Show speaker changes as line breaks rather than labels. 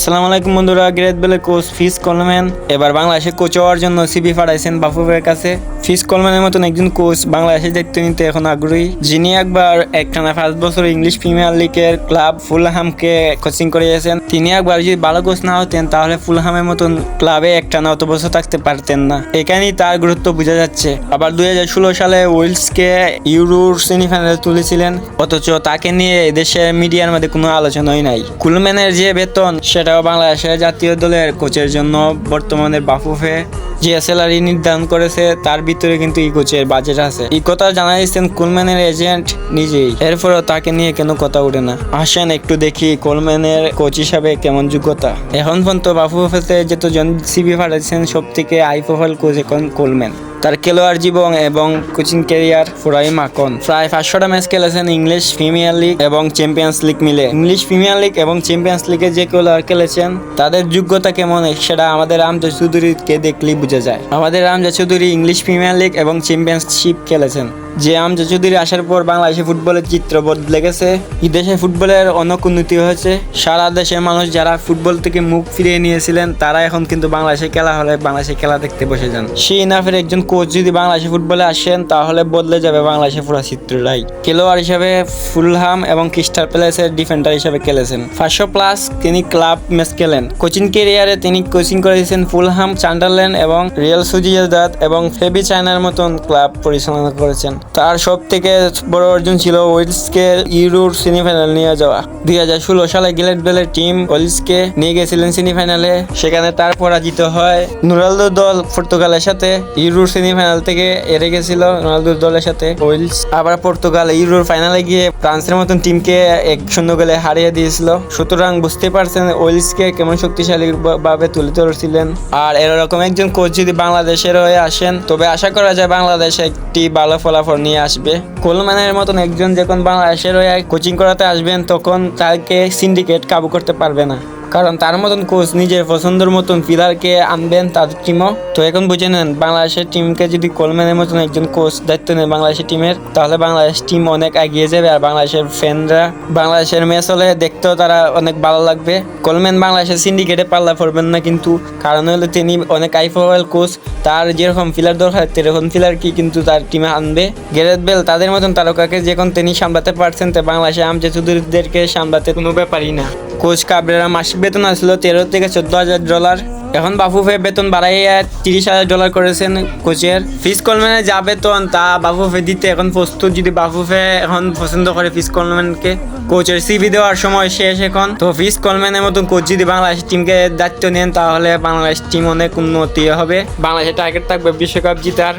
আসসালামু আলাইকুম বন্ধুরা, গ্যারেথ বেলের কোচ ফিজ কোলম্যান এবার বাংলাদেশে কোচ হওয়ার জন্য সিভি পাঠাইছেন বাফুফের কাছে। ফিজ কোলম্যানের মতন একজন কোচ বাংলাদেশে দায়িত্ব নিতে এখন আগ্রহী, যিনি একবার একটানা 5 বছর ইংলিশ প্রিমিয়ার লিগের ক্লাব ফুলহামকে কোচিং করিয়েছেন। তিনি একবার যদি ভালো কোচ না হতেন তাহলে ফুলহামের মতন ক্লাবে একটানা অত বছর থাকতে পারতেন না। এখানেই তার গুরুত্ব বোঝা যাচ্ছে। আবার 2016 সালে ওয়েলসকে ইউরোর সেমিফাইনালে তুলেছিলেন, অথচ তাকে নিয়ে দেশের মিডিয়ার মধ্যে কোনো আলোচনাই নাই। কোলম্যানের যে বেতন সেটাও বাংলাদেশের জাতীয় দলের কোচের জন্য বর্তমানে বাফুফে যে স্যালারি নির্ধারণ করেছে তার ভিতরে কিন্তু এই কোচের বাজেট আছে। এই কথা জানাইছেন কোলম্যানের এজেন্ট নিজেই। এরপরও তাকে নিয়ে কেন কথা উঠে না? আসেন একটু দেখি কোলম্যানের কোচ হিসাবে কেমন যোগ্যতা। এখন পর্যন্ত বাফুফেতে যতজন সিভি পাঠাচ্ছেন সব থেকে হাই প্রোফাইল কোচ এখন কোলম্যান। তার খেলোয়াড় জীবন এবং কোচিং ক্যারিয়ার পুরাই মাখন। প্রায় 500টা ম্যাচ খেলেছেন ইংলিশ প্রিমিয়ার লিগ এবং চ্যাম্পিয়ন্স লিগ মিলে। ইংলিশ প্রিমিয়ার লিগ এবং চ্যাম্পিয়ন্স লিগে যে খেলোয়াড় খেলেছেন তাদের যোগ্যতা কেমন সেটা আমাদের আমজাদ চৌধুরীকে দেখলেই বোঝা যায়। আমাদের Amjad Chowdhury English premier league এবং চ্যাম্পিয়নশিপ খেলেছেন। যে আমজাদ চৌধুরী আসার পর বাংলাদেশে ফুটবলের চিত্র বদলে গেছে। এই দেশে ফুটবলের অনেক উন্নতি হয়েছে। সারা দেশের মানুষ যারা ফুটবল থেকে মুখ ফিরিয়ে নিয়েছিলেন তারা এখন কিন্তু বাংলাদেশে খেলা হলে বাংলাদেশে খেলা দেখতে বসে যান। সেই ইনাফের একজন কোচ যদি বাংলাদেশে ফুটবলে আসেন তাহলে বদলে যাবে বাংলাদেশের পুরো চিত্রটাই। খেলোয়াড় হিসেবে ফুলহাম এবং ক্রিস্টাল প্যালেসের ডিফেন্ডার হিসেবে খেলেছেন। 500+ তিনি ক্লাব ম্যাচ খেলেন। কোচিং ক্যারিয়ারে তিনি কোচিং করেছেন ফুলহাম, সান্ডারল্যান্ড এবং রিয়াল সোসিয়েদাদ এবং ফেবি চায়নার মতন ক্লাব পরিচালনা করেছেন। তার সব থেকে বড় অর্জন ছিল ওয়েলসকে ইউরোর সেমিফাইনাল নিয়ে যাওয়া। 2016 সালে গ্যারেথ বেলের টিম ওয়েলসকে নিয়ে গেছিলেন সেমিফাইনালে। সেখানে তার পরাজিত হয় রোনালদোর দল পর্তুগালের সাথে। ইউরোর সেমিফাইনাল থেকে হেরে গেছিল রোনালদোর দলের সাথে ওয়েলস। আবার পর্তুগাল ইউরোর ফাইনালে গিয়ে ফ্রান্সের মতন টিমকে 1-0 গোলে হারিয়ে দিয়েছিল। সুতরাং বুঝতে পারছেন ওয়েলসকে কেমন শক্তিশালী ভাবে তুলে ধরেছিলেন। আর এরকম একজন কোচ যদি বাংলাদেশের হয়ে আসেন তবে আশা করা যায় বাংলাদেশ একটি ভালো ফলাফল নিয়ে আসবে। কোলম্যানের মতন একজন যখন বাংলাদেশের হয়ে কোচিং করাতে আসবেন তখন তাকে সিন্ডিকেট কাবু করতে পারবে না, কারণ তার মতন কোচ নিজের পছন্দের মতন প্লেয়ারকে আনবেন তার টিমও। তো এখন বুঝে নেন বাংলাদেশের টিমকে যদি কোলম্যানের মতন একজন কোচ দায়িত্ব নেন বাংলাদেশের টিমের, তাহলে বাংলাদেশ টিম অনেক এগিয়ে যাবে। আর বাংলাদেশের ফ্যানরা বাংলাদেশের ম্যাচ হলে দেখতেও তারা অনেক ভালো লাগবে। কোলম্যান বাংলাদেশের সিন্ডিকেটে পাল্লা পড়বেন না কিন্তু, কারণ হলো তিনি অনেক হাই প্রোফাইল কোচ। তার যেরকম প্লেয়ার দরকার সেরকম প্লেয়ার কি কিন্তু তার টিমে আনবে। গ্যারেথ বেল তাদের মতন তারকাকে যখন তিনি সামলাতে পারছেন তো বাংলাদেশে আমজাদ চৌধুরীদেরকে সামলাতে কোনো ব্যাপারই না। কোচ কাবরেরা মাসিক বেতন আসলো $13,000 থেকে $14,000। এখন বাফুফে বেতন বাড়াইয়া $30,000 করেছেন কোচের। ফিজ কোলম্যানের যা বেতন তা বাফুফে দিতে এখন প্রস্তুত, যদি বাফুফে এখন পছন্দ করে ফিজ কোলম্যানকে। কোচের সিভি দেওয়ার সময় শেষ এখন। তো ফিজ কোলম্যানের মতন কোচ যদি বাংলাদেশ টিমকে দায়িত্ব নেন তাহলে বাংলাদেশ টিম অনেক উন্নতি হবে। বাংলাদেশের টার্গেট থাকবে বিশ্বকাপ জিতার।